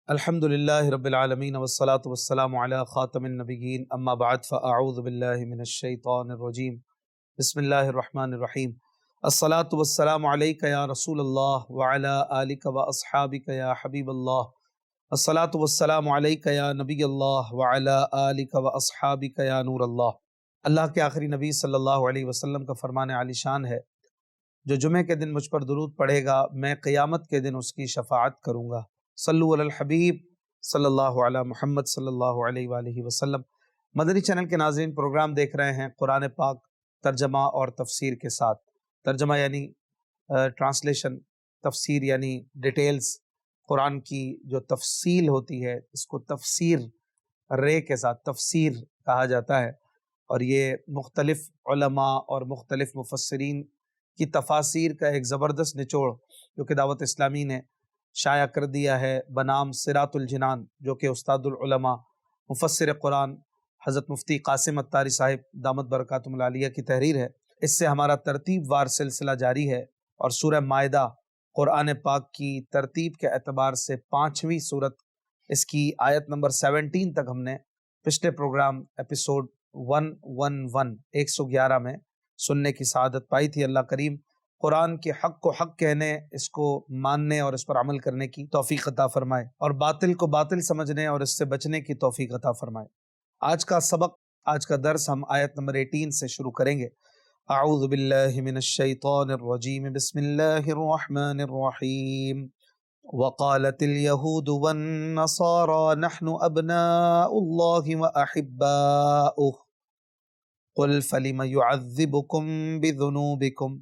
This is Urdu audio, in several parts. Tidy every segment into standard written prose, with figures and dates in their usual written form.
الحمدللہ رب العالمین والصلاة والسلام علی خاتم النبیین اما بعد فاعوذ باللہ من الشیطان الرجیم بسم اللہ الرحمن الرحیم الصلاة والسلام علیک یا رسول اللہ وعلی آلک واصحابک یا حبیب اللہ الصلاة والسلام علیک یا نبی اللہ وعلی آلک واصحابک یا نور اللہ۔ اللہ کے آخری نبی صلی اللہ علیہ وسلم کا فرمان عالی شان ہے، جو جمعے کے دن مجھ پر درود پڑھے گا میں قیامت کے دن اس کی شفاعت کروں گا۔ صلو علی الحبیب صلی اللہ علی محمد صلی اللہ علیہ وآلہ وسلم۔ مدنی چینل کے ناظرین، پروگرام دیکھ رہے ہیں قرآن پاک ترجمہ اور تفسیر کے ساتھ۔ ترجمہ یعنی ٹرانسلیشن، تفسیر یعنی ڈیٹیلز، قرآن کی جو تفصیل ہوتی ہے اس کو تفسیر رے کے ساتھ تفسیر کہا جاتا ہے، اور یہ مختلف علماء اور مختلف مفسرین کی تفاسیر کا ایک زبردست نچوڑ جو کہ دعوت اسلامی نے شائع کر دیا ہے بنام صراط الجنان، جو کہ استاد العلماء مفسر قرآن حضرت مفتی قاسم اتاری صاحب دامت برکاتہم العالیہ کی تحریر ہے۔ اس سے ہمارا ترتیب وار سلسلہ جاری ہے، اور سورہ مائدہ قرآن پاک کی ترتیب کے اعتبار سے 5ویں سورت، اس کی آیت نمبر 17 تک ہم نے پچھلے پروگرام ایپیسوڈ 111 میں سننے کی سعادت پائی تھی۔ اللہ کریم قرآن کے حق کو حق کہنے، اس کو ماننے اور اس پر عمل کرنے کی توفیق عطا فرمائے، اور باطل کو باطل سمجھنے اور اس سے بچنے کی توفیق عطا فرمائے۔ آج کا سبق، آج کا درس ہم آیت نمبر 18 سے شروع کریں گے۔ اعوذ باللہ من الشیطان الرجیم، بسم اللہ الرحمن الرحیم۔ وقالت اليهود والنصارى نحن ابناء الله واحباؤه قل فلم يعذبكم بذنوبكم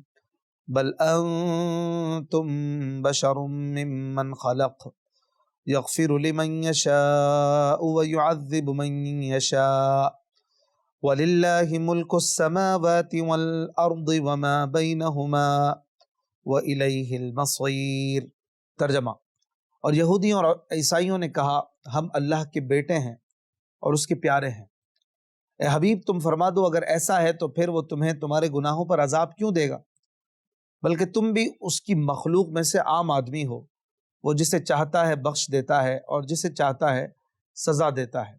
بل انتم بشر ممن خلق يغفر لمن يشاء ويعذب من يشاء وللہ ملک السماوات والارض وما بینہما وإلیہ المصیر۔ ترجمہ: اور یہودیوں اور عیسائیوں نے کہا ہم اللہ کے بیٹے ہیں اور اس کے پیارے ہیں۔ اے حبیب تم فرما دو اگر ایسا ہے تو پھر وہ تمہیں تمہارے گناہوں پر عذاب کیوں دے گا، بلکہ تم بھی اس کی مخلوق میں سے عام آدمی ہو۔ وہ جسے چاہتا ہے بخش دیتا ہے اور جسے چاہتا ہے سزا دیتا ہے،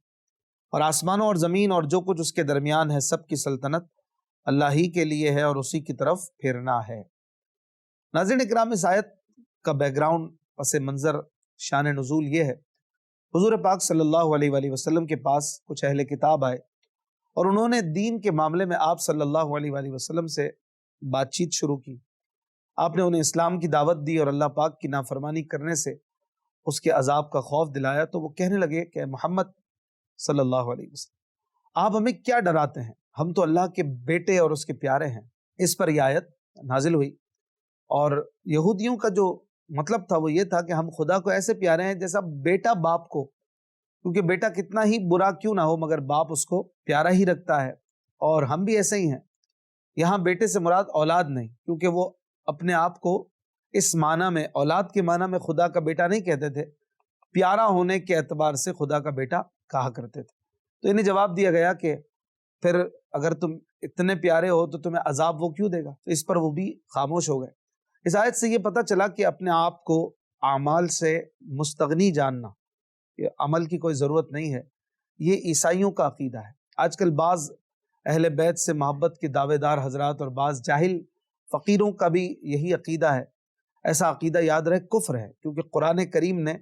اور آسمانوں اور زمین اور جو کچھ اس کے درمیان ہے سب کی سلطنت اللہ ہی کے لیے ہے، اور اسی کی طرف پھرنا ہے۔ ناظرین اکرام، اس آیت کا بیک گراؤنڈ، پس منظر، شان نزول یہ ہے، حضور پاک صلی اللہ علیہ وآلہ وسلم کے پاس کچھ اہل کتاب آئے، اور انہوں نے دین کے معاملے میں آپ صلی اللہ علیہ وآلہ وسلم سے بات چیت شروع کی۔ آپ نے انہیں اسلام کی دعوت دی اور اللہ پاک کی نافرمانی کرنے سے اس کے عذاب کا خوف دلایا، تو وہ کہنے لگے کہ محمد صلی اللہ علیہ وسلم آپ ہمیں کیا ڈراتے ہیں، ہم تو اللہ کے بیٹے اور اس کے پیارے ہیں۔ اس پر یہ آیت نازل ہوئی، اور یہودیوں کا جو مطلب تھا وہ یہ تھا کہ ہم خدا کو ایسے پیارے ہیں جیسا بیٹا باپ کو، کیونکہ بیٹا کتنا ہی برا کیوں نہ ہو مگر باپ اس کو پیارا ہی رکھتا ہے، اور ہم بھی ایسے ہی ہیں۔ یہاں بیٹے سے مراد اولاد نہیں، کیونکہ وہ اپنے آپ کو اس معنی میں، اولاد کے معنی میں خدا کا بیٹا نہیں کہتے تھے، پیارا ہونے کے اعتبار سے خدا کا بیٹا کہا کرتے تھے۔ تو انہیں جواب دیا گیا کہ پھر اگر تم اتنے پیارے ہو تو تمہیں عذاب وہ کیوں دے گا؟ تو اس پر وہ بھی خاموش ہو گئے۔ اس آیت سے یہ پتہ چلا کہ اپنے آپ کو اعمال سے مستغنی جاننا، کہ عمل کی کوئی ضرورت نہیں ہے، یہ عیسائیوں کا عقیدہ ہے۔ آج کل بعض اہل بیت سے محبت کے دعوے دار حضرات اور بعض جاہل فقیروں کا بھی یہی عقیدہ ہے۔ ایسا عقیدہ یاد رہے کفر ہے، کیونکہ قرآن کریم نے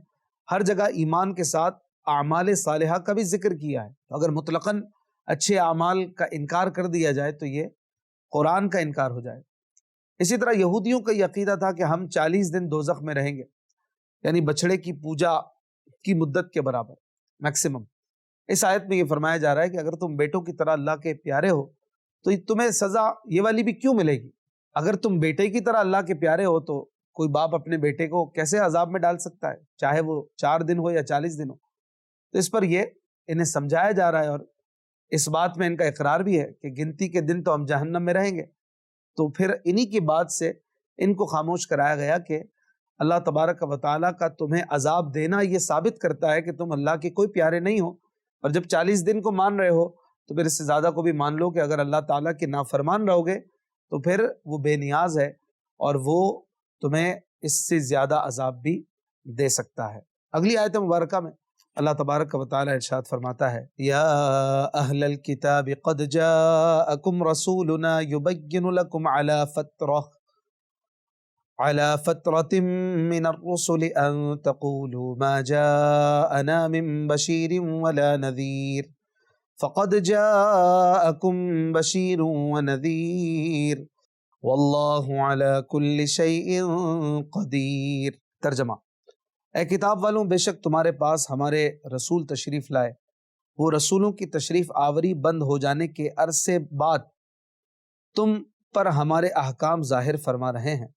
ہر جگہ ایمان کے ساتھ اعمال صالحہ کا بھی ذکر کیا ہے۔ تو اگر مطلقاً اچھے اعمال کا انکار کر دیا جائے تو یہ قرآن کا انکار ہو جائے۔ اسی طرح یہودیوں کا یہ عقیدہ تھا کہ ہم 40 دن دوزخ میں رہیں گے، یعنی بچڑے کی پوجا کی مدت کے برابر میکسیمم۔ اس آیت میں یہ فرمایا جا رہا ہے کہ اگر تم بیٹوں کی طرح اللہ کے پیارے ہو تو تمہیں سزا یہ والی بھی کیوں ملے گی؟ اگر تم بیٹے کی طرح اللہ کے پیارے ہو تو کوئی باپ اپنے بیٹے کو کیسے عذاب میں ڈال سکتا ہے، چاہے وہ 4 دن ہو یا 40 دن ہو؟ تو اس پر یہ انہیں سمجھایا جا رہا ہے، اور اس بات میں ان کا اقرار بھی ہے کہ گنتی کے دن تو ہم جہنم میں رہیں گے۔ تو پھر انہی کی بات سے ان کو خاموش کرایا گیا کہ اللہ تبارک و تعالیٰ کا تمہیں عذاب دینا یہ ثابت کرتا ہے کہ تم اللہ کے کوئی پیارے نہیں ہو، اور جب 40 دن کو مان رہے ہو تو پھر اس سے زیادہ کو بھی مان لو کہ اگر اللہ تعالیٰ کے نافرمان رہو گے تو پھر وہ بے نیاز ہے اور وہ تمہیں اس سے زیادہ عذاب بھی دے سکتا ہے۔ اگلی آیت مبارکہ میں اللہ تبارک و تعالی ارشاد فرماتا ہے یا اہل الکتاب قد جاءکم رسولنا یبین لکم على فترة من الرسل أن تقولوا ما جاءنا من بشير ولا نذير فقد جاءكم بشير ونذير والله على كل شيء قدير۔ ترجمہ، اے کتاب والوں، بے شک تمہارے پاس ہمارے رسول تشریف لائے، وہ رسولوں کی تشریف آوری بند ہو جانے کے عرصے بعد تم پر ہمارے احکام ظاہر فرما رہے ہیں،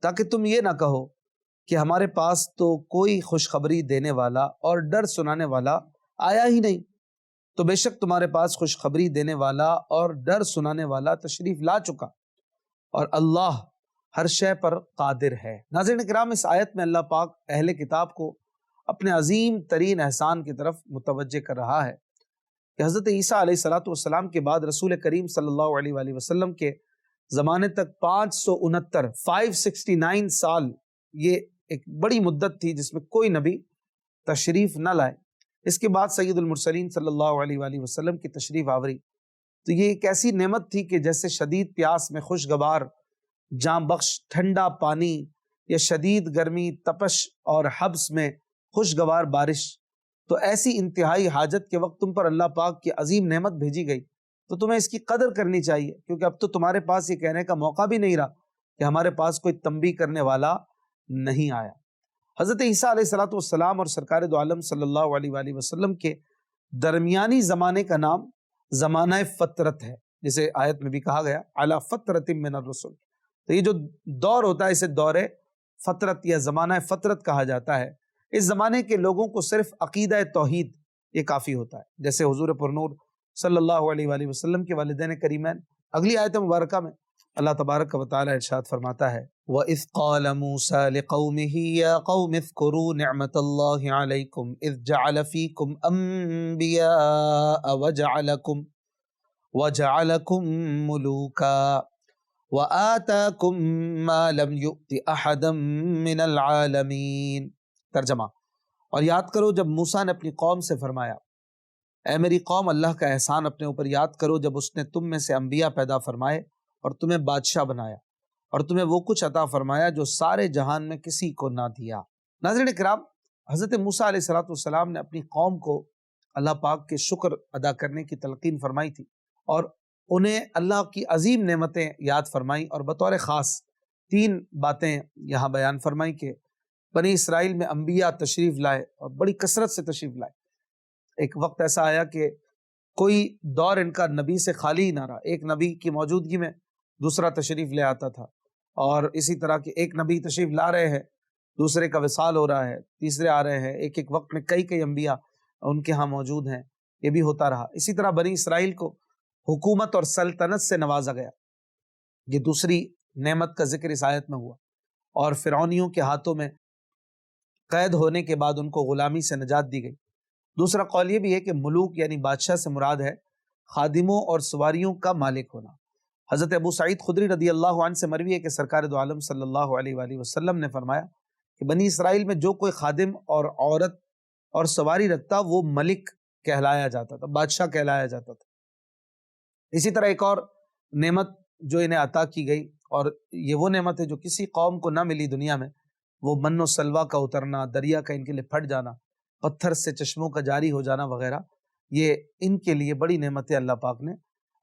تاکہ تم یہ نہ کہو کہ ہمارے پاس تو کوئی خوشخبری دینے والا اور ڈر سنانے والا آیا ہی نہیں، تو بے شک تمہارے پاس خوشخبری دینے والا اور ڈر سنانے والا تشریف لا چکا، اور اللہ ہر شے پر قادر ہے۔ ناظرین کرام، اس آیت میں اللہ پاک اہل کتاب کو اپنے عظیم ترین احسان کی طرف متوجہ کر رہا ہے کہ حضرت عیسیٰ علیہ السلام کے بعد رسول کریم صلی اللہ علیہ وآلہ وسلم کے زمانے تک 569 سال یہ ایک بڑی مدت تھی جس میں کوئی نبی تشریف نہ لائے۔ اس کے بعد سید المرسلین صلی اللہ علیہ وآلہ وسلم کی تشریف آوری، تو یہ ایک ایسی نعمت تھی کہ جیسے شدید پیاس میں خوشگوار جاں بخش ٹھنڈا پانی، یا شدید گرمی تپش اور حبس میں خوشگوار بارش، تو ایسی انتہائی حاجت کے وقت تم پر اللہ پاک کی عظیم نعمت بھیجی گئی، تو تمہیں اس کی قدر کرنی چاہیے، کیونکہ اب تو تمہارے پاس یہ کہنے کا موقع بھی نہیں رہا کہ ہمارے پاس کوئی تنبیہ کرنے والا نہیں آیا۔ حضرت عیسیٰ علیہ السلام اور سرکار دو عالم صلی اللہ علیہ وآلہ وسلم کے درمیانی زمانے کا نام زمانہ فترت ہے، جسے آیت میں بھی کہا گیا علی فترۃ من الرسل۔ تو یہ جو دور ہوتا ہے اسے دور فترت یا زمانہ فترت کہا جاتا ہے۔ اس زمانے کے لوگوں کو صرف عقیدہ توحید یہ کافی ہوتا ہے، جیسے حضور پرنور صلی اللہ علیہ وآلہ وسلم کے والدین کریمین۔ اگلی آیت مبارکہ میں اللہ تبارک و تعالی ارشاد فرماتا ہے وَإِذْ قَالَ مُوسَى لِقَوْمِهِ يَا قَوْمِ اذْكُرُوا نِعْمَةَ اللَّهِ عَلَيْكُمْ إِذْ جَعَلَ فِيكُمْ أَنْبِيَاءَ وَجَعَلَكُمْ مُلُوكًا وَآتَاكُمْ مَا لَمْ يُؤْتِ أَحَدًا مِّنَ الْعَالَمِينَ۔ ترجمہ، اور یاد کرو جب موسیٰ نے اپنی قوم سے فرمایا اے میری قوم، اللہ کا احسان اپنے اوپر یاد کرو جب اس نے تم میں سے انبیاء پیدا فرمائے اور تمہیں بادشاہ بنایا اور تمہیں وہ کچھ عطا فرمایا جو سارے جہان میں کسی کو نہ دیا۔ ناظرین کرام، حضرت موسیٰ علیہ السلام نے اپنی قوم کو اللہ پاک کے شکر ادا کرنے کی تلقین فرمائی تھی اور انہیں اللہ کی عظیم نعمتیں یاد فرمائیں، اور بطور خاص 3 باتیں یہاں بیان فرمائیں کہ بنی اسرائیل میں انبیاء تشریف لائے اور بڑی کثرت سے تشریف لائے۔ ایک وقت ایسا آیا کہ کوئی دور ان کا نبی سے خالی ہی نہ رہا، ایک نبی کی موجودگی میں دوسرا تشریف لے آتا تھا، اور اسی طرح کہ ایک نبی تشریف لا رہے ہیں، دوسرے کا وصال ہو رہا ہے، تیسرے آ رہے ہیں، ایک ایک وقت میں کئی انبیاء ان کے ہاں موجود ہیں، یہ بھی ہوتا رہا۔ اسی طرح بنی اسرائیل کو حکومت اور سلطنت سے نوازا گیا، یہ دوسری نعمت کا ذکر اس آیت میں ہوا، اور فرعونیوں کے ہاتھوں میں قید ہونے کے بعد ان کو غلامی سے نجات دی گئی۔ دوسرا قول یہ بھی ہے کہ ملوک یعنی بادشاہ سے مراد ہے خادموں اور سواریوں کا مالک ہونا۔ حضرت ابو سعید خدری رضی اللہ عنہ سے مروی ہے کہ سرکار دو عالم صلی اللہ علیہ وآلہ وسلم نے فرمایا کہ بنی اسرائیل میں جو کوئی خادم اور عورت اور سواری رکھتا وہ ملک کہلایا جاتا تھا، بادشاہ کہلایا جاتا تھا۔ اسی طرح ایک اور نعمت جو انہیں عطا کی گئی، اور یہ وہ نعمت ہے جو کسی قوم کو نہ ملی دنیا میں، وہ من و سلوا کا اترنا، دریا کا ان کے لیے پھٹ جانا، پتھر سے چشموں کا جاری ہو جانا وغیرہ، یہ ان کے لیے بڑی نعمتیں اللہ پاک نے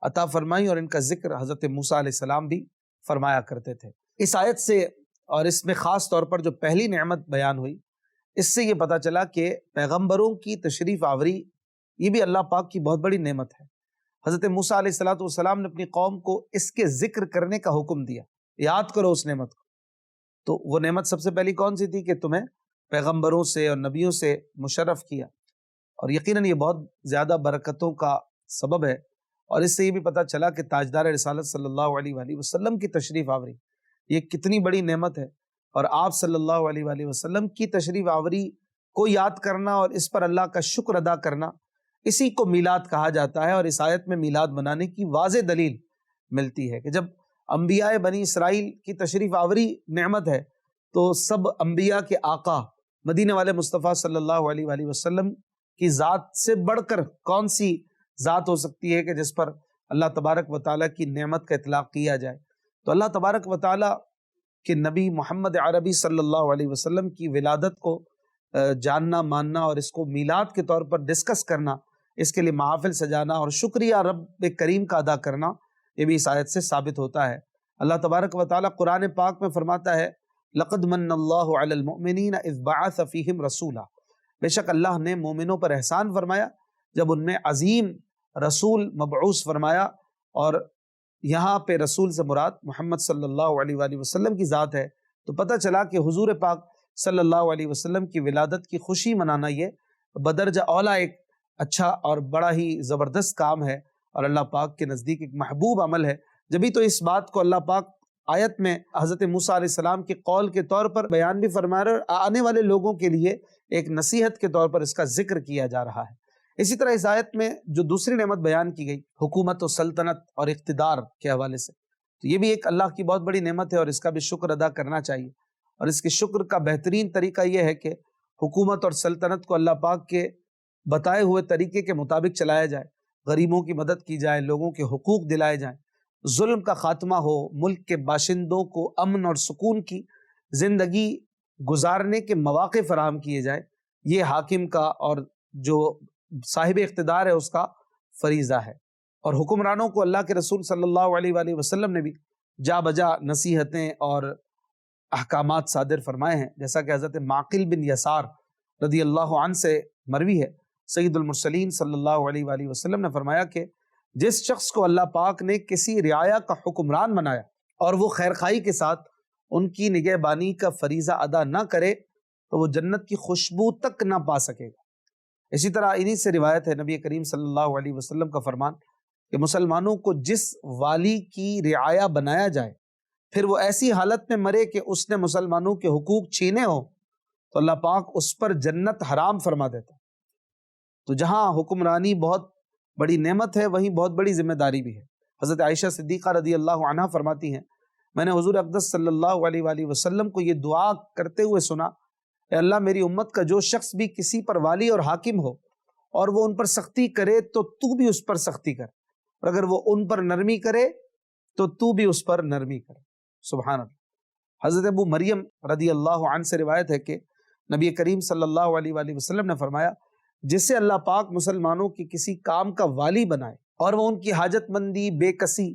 عطا فرمائی، اور ان کا ذکر حضرت موسیٰ علیہ السلام بھی فرمایا کرتے تھے۔ اس آیت سے اور اس میں خاص طور پر جو پہلی نعمت بیان ہوئی، اس سے یہ پتہ چلا کہ پیغمبروں کی تشریف آوری یہ بھی اللہ پاک کی بہت بڑی نعمت ہے۔ حضرت موسیٰ علیہ السلام نے اپنی قوم کو اس کے ذکر کرنے کا حکم دیا، یاد کرو اس نعمت کو۔ تو وہ نعمت سب سے پہلی کون سی تھی کہ تمہیں پیغمبروں سے اور نبیوں سے مشرف کیا، اور یقیناً یہ بہت زیادہ برکتوں کا سبب ہے، اور اس سے یہ بھی پتہ چلا کہ تاجدار رسالت صلی اللہ علیہ وآلہ وسلم کی تشریف آوری یہ کتنی بڑی نعمت ہے، اور آپ صلی اللہ علیہ وآلہ وسلم کی تشریف آوری کو یاد کرنا اور اس پر اللہ کا شکر ادا کرنا، اسی کو میلاد کہا جاتا ہے۔ اور اس آیت میں میلاد منانے کی واضح دلیل ملتی ہے کہ جب انبیاء بنی اسرائیل کی تشریف آوری نعمت ہے، تو سب انبیاء کے آقا مدینے والے مصطفیٰ صلی اللہ علیہ وآلہ وسلم کی ذات سے بڑھ کر کون سی ذات ہو سکتی ہے کہ جس پر اللہ تبارک و تعالیٰ کی نعمت کا اطلاق کیا جائے؟ تو اللہ تبارک و تعالیٰ کہ نبی محمد عربی صلی اللہ علیہ وسلم کی ولادت کو جاننا، ماننا اور اس کو میلاد کے طور پر ڈسکس کرنا، اس کے لیے محافل سجانا اور شکریہ رب کریم کا ادا کرنا، یہ بھی اس آیت سے ثابت ہوتا ہے۔ اللہ تبارک و تعالیٰ قرآن پاک میں فرماتا ہے لقد من اللہ علی المؤمنین اذ بعث فیہم رسولا، بے شک اللہ نے مومنوں پر احسان فرمایا جب ان میں عظیم رسول مبعوث فرمایا، اور یہاں پہ رسول سے مراد محمد صلی اللہ علیہ وآلہ وسلم کی ذات ہے۔ تو پتہ چلا کہ حضور پاک صلی اللہ علیہ وسلم کی ولادت کی خوشی منانا یہ بدرجہ اولا ایک اچھا اور بڑا ہی زبردست کام ہے، اور اللہ پاک کے نزدیک ایک محبوب عمل ہے۔ جبھی تو اس بات کو اللہ پاک آیت میں حضرت موسیٰ علیہ السلام کے قول کے طور پر بیان بھی فرما رہے ہیں، اور آنے والے لوگوں کے لیے ایک نصیحت کے طور پر اس کا ذکر کیا جا رہا ہے۔ اسی طرح اس آیت میں جو دوسری نعمت بیان کی گئی حکومت و سلطنت اور اقتدار کے حوالے سے، تو یہ بھی ایک اللہ کی بہت بڑی نعمت ہے اور اس کا بھی شکر ادا کرنا چاہیے۔ اور اس کے شکر کا بہترین طریقہ یہ ہے کہ حکومت اور سلطنت کو اللہ پاک کے بتائے ہوئے طریقے کے مطابق چلایا جائے، غریبوں کی مدد کی جائے، لوگوں کے حقوق دلائے جائیں، ظلم کا خاتمہ ہو، ملک کے باشندوں کو امن اور سکون کی زندگی گزارنے کے مواقع فراہم کیے جائے، یہ حاکم کا اور جو صاحب اقتدار ہے اس کا فریضہ ہے۔ اور حکمرانوں کو اللہ کے رسول صلی اللہ علیہ وآلہ وسلم نے بھی جا بجا نصیحتیں اور احکامات صادر فرمائے ہیں، جیسا کہ حضرت معقل بن یسار رضی اللہ عنہ سے مروی ہے، سید المرسلین صلی اللہ علیہ وآلہ وسلم نے فرمایا کہ جس شخص کو اللہ پاک نے کسی رعایا کا حکمران بنایا اور وہ خیرخواہی کے ساتھ ان کی نگہبانی کا فریضہ ادا نہ کرے تو وہ جنت کی خوشبو تک نہ پا سکے گا۔ اسی طرح انہی سے روایت ہے نبی کریم صلی اللہ علیہ وسلم کا فرمان کہ مسلمانوں کو جس والی کی رعایا بنایا جائے پھر وہ ایسی حالت میں مرے کہ اس نے مسلمانوں کے حقوق چھینے ہوں تو اللہ پاک اس پر جنت حرام فرما دیتا ہے۔ تو جہاں حکمرانی بہت بڑی نعمت ہے وہیں بہت بڑی ذمہ داری بھی ہے۔ حضرت عائشہ صدیقہ رضی اللہ عنہا فرماتی ہیں میں نے حضور اقدس صلی اللہ علیہ وآلہ وسلم کو یہ دعا کرتے ہوئے سنا، اے اللہ میری امت کا جو شخص بھی کسی پر والی اور حاکم ہو اور وہ ان پر سختی کرے تو تو بھی اس پر سختی کر، اور اگر وہ ان پر نرمی کرے تو تو بھی اس پر نرمی کر۔ سبحان اللہ۔ حضرت ابو مریم رضی اللہ عنہ سے روایت ہے کہ نبی کریم صلی اللہ علیہ وآلہ وسلم نے فرمایا جسے اللہ پاک مسلمانوں کی کسی کام کا والی بنائے اور وہ ان کی حاجت مندی، بے کسی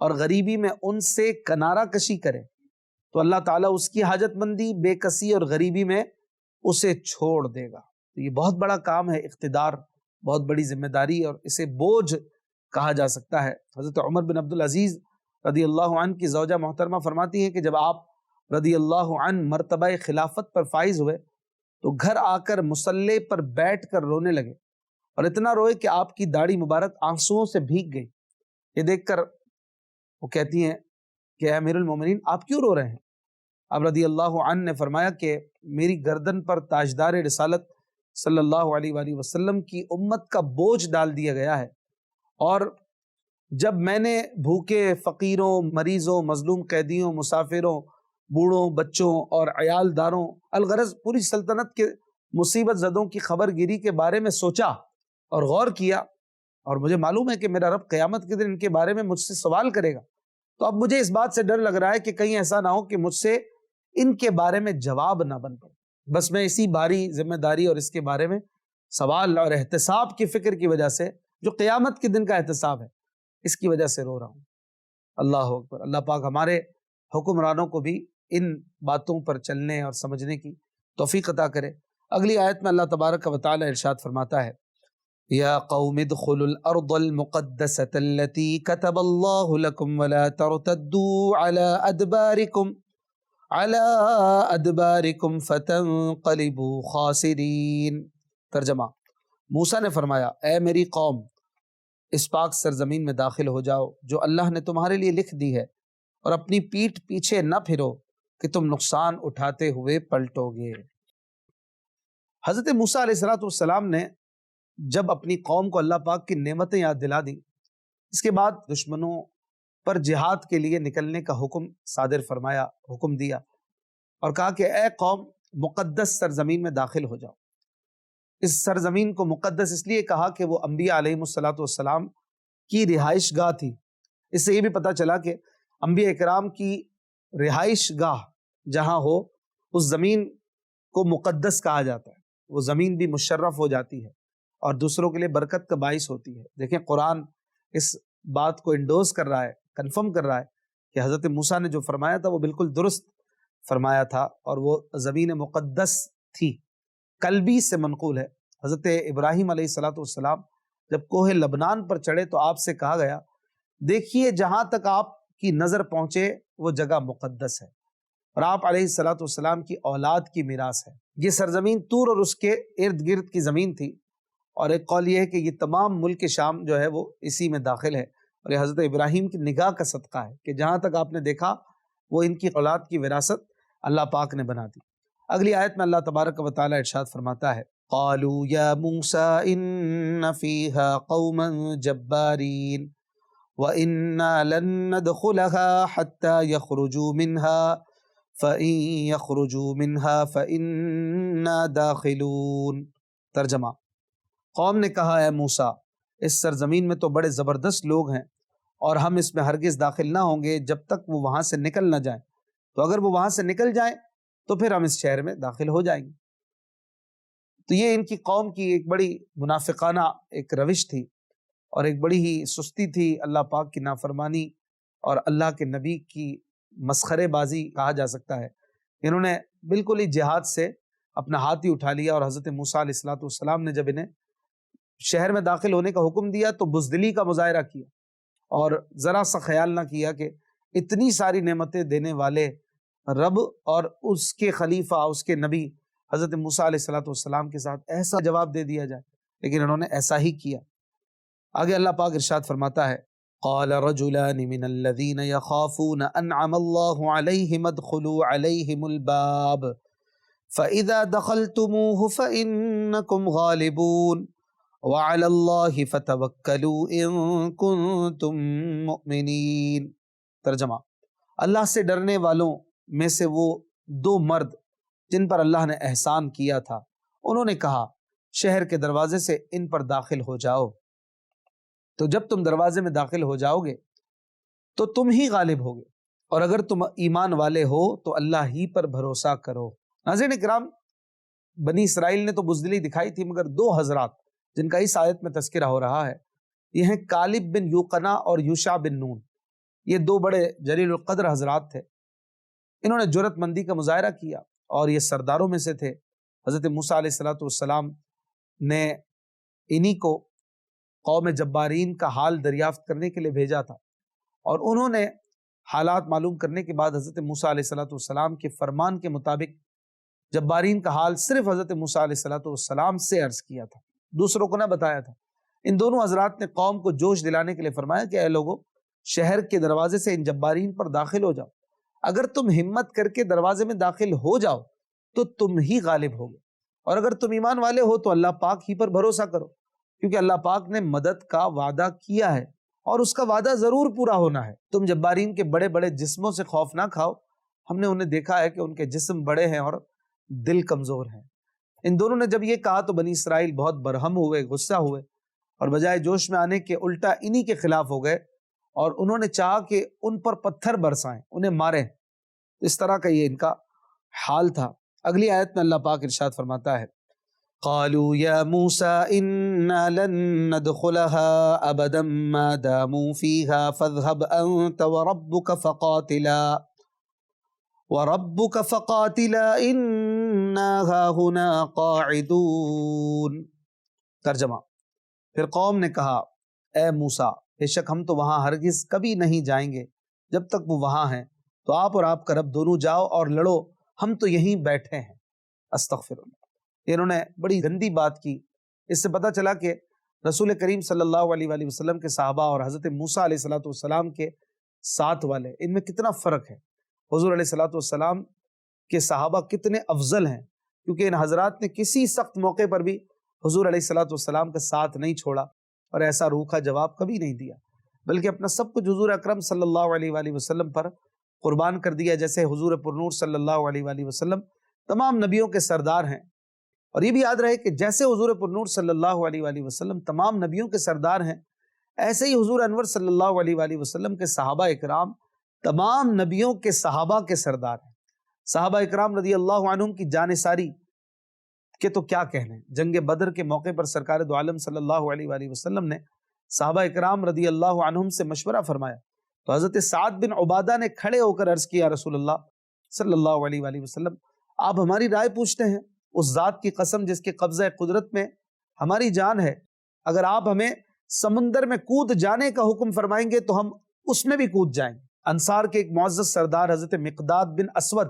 اور غریبی میں ان سے کنارہ کشی کرے تو اللہ تعالیٰ اس کی حاجت مندی، بے کسی اور غریبی میں اسے چھوڑ دے گا۔ تو یہ بہت بڑا کام ہے، اقتدار بہت بڑی ذمہ داری، اور اسے بوجھ کہا جا سکتا ہے۔ حضرت عمر بن عبدالعزیز رضی اللہ عنہ کی زوجہ محترمہ فرماتی ہیں کہ جب آپ رضی اللہ عنہ مرتبہ خلافت پر فائز ہوئے تو گھر آ کر مصلی پر بیٹھ کر رونے لگے، اور اتنا روئے کہ آپ کی داڑھی مبارک آنسوؤں سے بھیگ گئی۔ یہ دیکھ کر وہ کہتی ہیں کہ اے امیر المومنین آپ کیوں رو رہے ہیں؟ آپ رضی اللہ عنہ نے فرمایا کہ میری گردن پر تاجدار رسالت صلی اللہ علیہ وآلہ وسلم کی امت کا بوجھ ڈال دیا گیا ہے، اور جب میں نے بھوکے، فقیروں، مریضوں، مظلوم قیدیوں، مسافروں، بوڑھوں، بچوں اور عیال داروں، الغرض پوری سلطنت کے مصیبت زدوں کی خبر گیری کے بارے میں سوچا اور غور کیا، اور مجھے معلوم ہے کہ میرا رب قیامت کے دن ان کے بارے میں مجھ سے سوال کرے گا، تو اب مجھے اس بات سے ڈر لگ رہا ہے کہ کہیں ایسا نہ ہو کہ مجھ سے ان کے بارے میں جواب نہ بن پڑے۔ بس میں اسی باری ذمہ داری اور اس کے بارے میں سوال اور احتساب کی فکر کی وجہ سے، جو قیامت کے دن کا احتساب ہے، اس کی وجہ سے رو رہا ہوں۔ اللہ اکبر۔ اللہ پاک ہمارے حکمرانوں کو بھی ان باتوں پر چلنے اور سمجھنے کی توفیق عطا کرے۔ اگلی آیت میں اللہ تبارک و تعالی ارشاد فرماتا ہے یا قوم ادخلوا الارض المقدسة التي كتب الله لكم ولا ترتدوا على ادباركم فتنقلبوا خاسرین۔ ترجمہ، موسیٰ نے فرمایا اے میری قوم اس پاک سرزمین میں داخل ہو جاؤ جو اللہ نے تمہارے لیے لکھ دی ہے، اور اپنی پیٹھ پیچھے نہ پھرو کہ تم نقصان اٹھاتے ہوئے پلٹو گے۔ حضرت موسیٰ علیہ السلام نے جب اپنی قوم کو اللہ پاک کی نعمتیں یاد دلا دی، اس کے بعد دشمنوں پر جہاد کے لیے نکلنے کا حکم صادر فرمایا، حکم دیا، اور کہا کہ اے قوم مقدس سرزمین میں داخل ہو جاؤ۔ اس سرزمین کو مقدس اس لیے کہا کہ وہ انبیاء علیہ السلام کی رہائش گاہ تھی۔ اس سے یہ بھی پتہ چلا کہ انبیاء اکرام کی رہائش گاہ جہاں ہو اس زمین کو مقدس کہا جاتا ہے، وہ زمین بھی مشرف ہو جاتی ہے اور دوسروں کے لیے برکت کا باعث ہوتی ہے۔ دیکھیں قرآن اس بات کو انڈوز کر رہا ہے، کنفرم کر رہا ہے کہ حضرت موسیٰ نے جو فرمایا تھا وہ بالکل درست فرمایا تھا، اور وہ زمین مقدس تھی۔ قلبی سے منقول ہے، حضرت ابراہیم علیہ السلام جب کوہ لبنان پر چڑھے تو آپ سے کہا گیا دیکھیے جہاں تک آپ کی نظر پہنچے وہ جگہ مقدس ہے، اور آپ علیہ السلام کی اولاد کی میراث ہے۔ یہ سرزمین طور اور اس کے ارد گرد کی زمین تھی، اور ایک قول یہ ہے کہ یہ تمام ملک شام جو ہے وہ اسی میں داخل ہے، اور یہ حضرت ابراہیم کی نگاہ کا صدقہ ہے کہ جہاں تک آپ نے دیکھا وہ ان کی اولاد کی وراثت اللہ پاک نے بنا دی۔ اگلی آیت میں اللہ تبارک و تعالی ارشاد فرماتا ہے قالوا یا موسیٰ ان فیہا قوما جبارین وَإِنَّا لَن نَّدْخُلَهَا حَتَّى يَخْرُجُوا مِنْهَا فَإِن يَخْرُجُوا مِنْهَا فَإِنَّا دَاخِلُونَ۔ ترجمہ، قوم نے کہا اے موسیٰ اس سرزمین میں تو بڑے زبردست لوگ ہیں اور ہم اس میں ہرگز داخل نہ ہوں گے جب تک وہ وہاں سے نکل نہ جائیں، تو اگر وہ وہاں سے نکل جائیں تو پھر ہم اس شہر میں داخل ہو جائیں گے۔ تو یہ ان کی قوم کی ایک بڑی منافقانہ ایک روش تھی اور ایک بڑی ہی سستی تھی، اللہ پاک کی نافرمانی اور اللہ کے نبی کی مسخرے بازی کہا جا سکتا ہے۔ انہوں نے بالکل ہی جہاد سے اپنا ہاتھ ہی اٹھا لیا، اور حضرت موسیٰ علیہ السلام نے جب انہیں شہر میں داخل ہونے کا حکم دیا تو بزدلی کا مظاہرہ کیا، اور ذرا سا خیال نہ کیا کہ اتنی ساری نعمتیں دینے والے رب اور اس کے خلیفہ اس کے نبی حضرت موسیٰ علیہ السلام کے ساتھ ایسا جواب دے دیا جائے، لیکن انہوں نے ایسا ہی کیا۔ آگے اللہ پاک ارشاد فرماتا ہے قال رجلان من الذين يخافون انعم الله عليهم ادخلوا عليهم الباب فاذا دخلتموه فانكم غالبون وعلى الله فتوكلوا ان كنتم مؤمنين۔ ترجمہ، اللہ سے ڈرنے والوں میں سے وہ دو مرد جن پر اللہ نے احسان کیا تھا انہوں نے کہا شہر کے دروازے سے ان پر داخل ہو جاؤ، تو جب تم دروازے میں داخل ہو جاؤ گے تو تم ہی غالب ہوگے، اور اگر تم ایمان والے ہو تو اللہ ہی پر بھروسہ کرو۔ ناظرین اکرام، بنی اسرائیل نے تو بزدلی دکھائی تھی، مگر دو حضرات جن کا اس آیت میں تذکرہ ہو رہا ہے یہ ہیں کالب بن یوقنا اور یوشع بن نون۔ یہ دو بڑے جلیل القدر حضرات تھے، انہوں نے جرأت مندی کا مظاہرہ کیا اور یہ سرداروں میں سے تھے۔ حضرت موسیٰ علیہ السلام نے انہی کو قوم جبارین کا حال دریافت کرنے کے لیے بھیجا تھا، اور انہوں نے حالات معلوم کرنے کے بعد حضرت موسیٰ علیہ السلام کے فرمان کے مطابق جبارین کا حال صرف حضرت موسیٰ علیہ السلام سے عرض کیا تھا، دوسروں کو نہ بتایا تھا۔ ان دونوں حضرات نے قوم کو جوش دلانے کے لیے فرمایا کہ اے لوگو، شہر کے دروازے سے ان جبارین پر داخل ہو جاؤ، اگر تم ہمت کر کے دروازے میں داخل ہو جاؤ تو تم ہی غالب ہوگے، اور اگر تم ایمان والے ہو تو اللہ پاک ہی پر بھروسہ کرو، کیونکہ اللہ پاک نے مدد کا وعدہ کیا ہے اور اس کا وعدہ ضرور پورا ہونا ہے۔ تم جبارین کے بڑے بڑے جسموں سے خوف نہ کھاؤ، ہم نے انہیں دیکھا ہے کہ ان کے جسم بڑے ہیں اور دل کمزور ہیں۔ ان دونوں نے جب یہ کہا تو بنی اسرائیل بہت برہم ہوئے، غصہ ہوئے، اور بجائے جوش میں آنے کے الٹا انہی کے خلاف ہو گئے، اور انہوں نے چاہا کہ ان پر پتھر برسائیں، انہیں ماریں۔ اس طرح کا یہ ان کا حال تھا۔ اگلی آیت میں اللہ پاک ارشاد فرماتا ہے قالوا یا موسیٰ انا لن ندخلها ابدا ما داموا فيها فاذهب انت وربك فقاتلا انا هاهنا قاعدون۔ ترجمہ، پھر قوم نے کہا اے موسیٰ بے شک ہم تو وہاں ہرگز کبھی نہیں جائیں گے جب تک وہ وہاں ہیں، تو آپ اور آپ کا رب دونوں جاؤ اور لڑو، ہم تو یہیں بیٹھے ہیں۔ استغفر اللہ۔ انہوں نے بڑی گندی بات کی۔ اس سے پتہ چلا کہ رسول کریم صلی اللہ علیہ وآلہ وسلم کے صحابہ اور حضرت موسیٰ علیہ السلام کے ساتھ والے ان میں کتنا فرق ہے۔ حضور علیہ السلام کے صحابہ کتنے افضل ہیں، کیونکہ ان حضرات نے کسی سخت موقع پر بھی حضور علیہ السلام کا ساتھ نہیں چھوڑا اور ایسا روکھا جواب کبھی نہیں دیا، بلکہ اپنا سب کچھ حضور اکرم صلی اللہ علیہ وآلہ وسلم پر قربان کر دیا، جیسے حضور پرنور صلی اللہ علیہ وآلہ وسلم تمام نبیوں کے سردار ہیں. اور یہ بھی یاد رہے کہ جیسے حضور پرنور صلی اللہ علیہ وآلہ وسلم تمام نبیوں کے سردار ہیں، ایسے ہی حضور انور صلی اللہ علیہ وآلہ وسلم کے صحابہ اکرام تمام نبیوں کے صحابہ کے سردار ہیں. صحابہ اکرام رضی اللہ عنہم کی جانثاری کہ تو کیا کہنے. جنگ بدر کے موقع پر سرکار دو عالم صلی اللہ علیہ وآلہ وسلم نے صحابہ اکرام رضی اللہ عنہم سے مشورہ فرمایا تو حضرت سعد بن عبادہ نے کھڑے ہو کر عرض کیا رسول اللہ صلی اللہ علیہ وآلہ وسلم آپ ہماری رائے پوچھتے ہیں؟ اس ذات کی قسم جس کے قبضہ قدرت میں ہماری جان ہے، اگر آپ ہمیں سمندر میں کود جانے کا حکم فرمائیں گے تو ہم اس میں بھی کود جائیں گے. انصار کے ایک معزز سردار حضرت مقداد بن اسود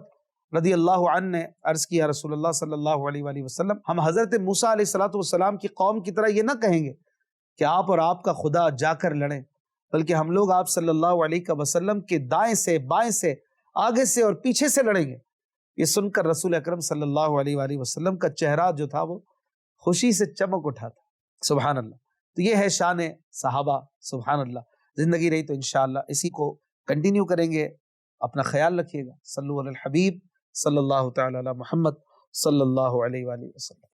رضی اللہ عنہ نے عرض کیا رسول اللہ صلی اللہ علیہ وآلہ وسلم ہم حضرت موسیٰ علیہ السلام کی قوم کی طرح یہ نہ کہیں گے کہ آپ اور آپ کا خدا جا کر لڑیں، بلکہ ہم لوگ آپ صلی اللہ علیہ وسلم کے دائیں سے بائیں سے آگے سے اور پیچھے سے لڑیں گے. یہ سن کر رسول اکرم صلی اللہ علیہ وآلہ وسلم کا چہرہ جو تھا وہ خوشی سے چمک اٹھا تھا. سبحان اللہ. تو یہ ہے شان صحابہ. سبحان اللہ. زندگی رہی تو انشاءاللہ اسی کو کنٹینیو کریں گے. اپنا خیال رکھیے گا. صلو علی الحبیب صلی اللہ تعالی علی محمد صلی اللہ علیہ وآلہ وسلم.